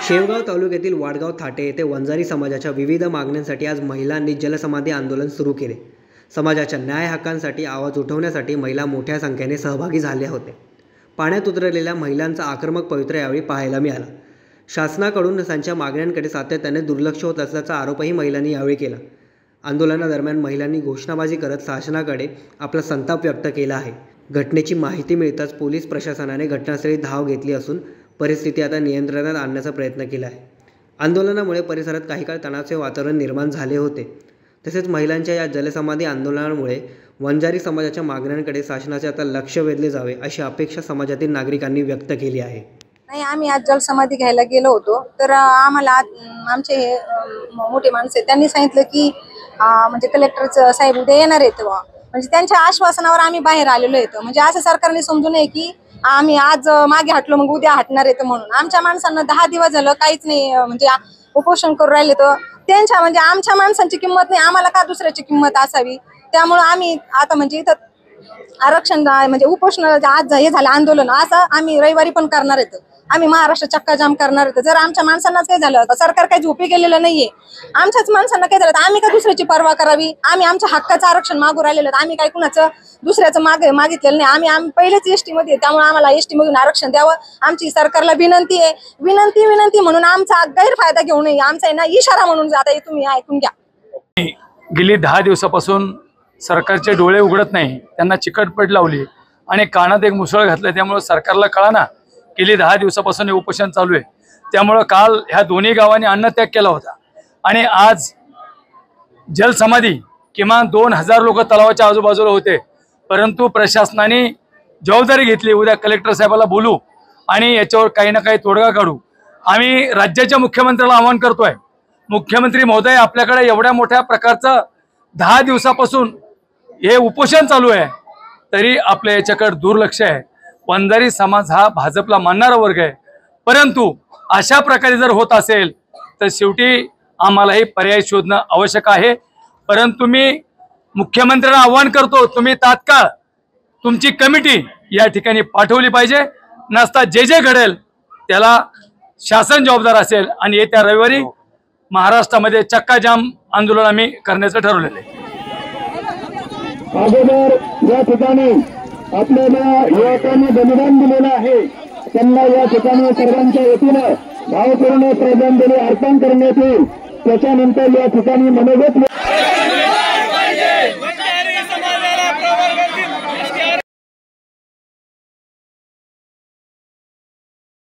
शेवगाव तालुक्यातील वाडगाव थाटे येथे वंजारी समाजाच्या विविध मागण्यांसाठी आज महिलांनी जलसमाधी आंदोलन सुरू केले। समाजाच्या न्याय हक्कांसाठी आवाज उठवण्यासाठी महिला मोठ्या संख्येने सहभागी झाल्या होत्या। पाण्यात उतरलेल्या महिलांचा आक्रमक पवित्रा यावेळी पाहायला मिळाला। शासनाकडून त्यांच्या मागण्यांकडे सातत्याने दुर्लक्ष होत असल्याचा आरोपही महिलांनी यावेळी केला। आंदोलनादरम्यान महिलांनी घोषणाबाजी करत शासनाकडे आपला संताप व्यक्त केला आहे। घटनेची माहिती मिळताच पोलीस प्रशासनाने घटनास्थळी धाव घेतली असून परिस्थिती आता नियंत्रणात आणण्याचा प्रयत्न केला आहे। आंदोलनामुळे परिसरात काही काळ तणावाचे वातावरण निर्माण झाले होते। तसेच महिलांच्या या जलसमाधी आंदोलनामुळे वंजारी समाजाच्या मागण्यांकडे शासनाचे आता लक्ष वेधले जावे अशी अपेक्षा समाजातील नागरिकांनी व्यक्त केली आहे। नाही, आम्ही आज जलसमाधी घ्यायला गेलो होतो तर आम्हाला आमचे हे मोठे माणसे त्यांनी सांगितलं की म्हणजे कलेक्टर साहेब उद्या येणार आहेत, म्हणजे त्यांच्या आश्वासनावर आम्ही बाहेर आलेलो येतो। म्हणजे असं सरकारने समजू नये की आम्ही आज मागे हटलो मग उद्या हटणार आहेत म्हणून। आमच्या माणसांना 10 दिवस झालं काहीच नाही, म्हणजे उपोषण करून राहिले तर त्यांच्या म्हणजे आमच्या माणसांची किंमत नाही, आम्हाला का दुसऱ्याची किंमत असावी। त्यामुळे आम्ही आता म्हणजे इथं आरक्षण म्हणजे उपोषणाला आज हे झालं आंदोलन, असं आम्ही रविवारी पण करणार आहेत। आम्ही महाराष्ट्र चक्काजाम करणार आहेत। जर आमच्या माणसांनाच काय झालं तर सरकार काही झोपी गेलेलं नाहीये, आमच्याच माणसांना काय झालं तर आम्ही का दुसऱ्याची पर्वा करावी। आम्ही आमच्या हक्काचं आरक्षण मागू राहिलेलं, आम्ही काही कुणाचं दुसऱ्याचं मागितलेलं नाही। आम्ही पहिलेच एसटी मध्ये, त्यामुळे आम्हाला एसटी मधून आरक्षण द्यावं आमची सरकारला विनंती आहे। विनंती म्हणून आमचा गैरफायदा घेऊ नये, आमचा आहे ना इशारा म्हणून आता तुम्ही ऐकून घ्या। गेली 10 दिवसापासून सरकारचे डोळे उघडत नाही, त्यांना चिकटपट लावली आणि कानात एक मुसळ घातलं, त्यामुळे सरकारला कळाना गेली 10 दिवसापासून हे उपोषण चालू आहे। त्यामुळे काल ह्या दोन्ही गावांनी अन्नत्याग केला होता आणि आज जलसमाधी किमान 2000 लोक तलावाच्या आजूबाजूला होते, परंतु प्रशासनाने जबाबदारी घेतली उद्या कलेक्टर साहेबाला बोलू आणि याच्यावर काही ना काही तोडगा काढू। आम्ही राज्याच्या मुख्यमंत्र्याला आवाहन करतोय, मुख्यमंत्री महोदय आपल्याकडे एवढ्या मोठ्या प्रकारचं 10 दिवसापासून हे उपोषण चालू आहे तरी आपल्या याच्याकडे दुर्लक्ष आहे। वंजारी समाज हा भाजपला मानणारा वर्ग आहे, परंतु अशा प्रकारे जर होत असेल तर शेवटी आम्हाला हे पर्याय शोधणं आवश्यक आहे। परंतु मी मुख्यमंत्र्यांना आवाहन करतो, तुम्ही तात्काळ तुमची कमिटी या ठिकाणी पाठवली पाहिजे, नसता जे घडेल त्याला शासन जबाबदार असेल आणि येत्या रविवारी महाराष्ट्रामध्ये चक्काजाम आंदोलन आम्ही करण्याचं ठरवलेलं आहे। अगोदर या ठिकाणी आपल्याला युवकांनी बलिदान दिलेलं आहे, त्यांना या ठिकाणी सर्वांच्या वतीनं भावपूर्ण श्रद्धांजली अर्पण करण्यात येईल। त्याच्यानंतर या ठिकाणी मनोगत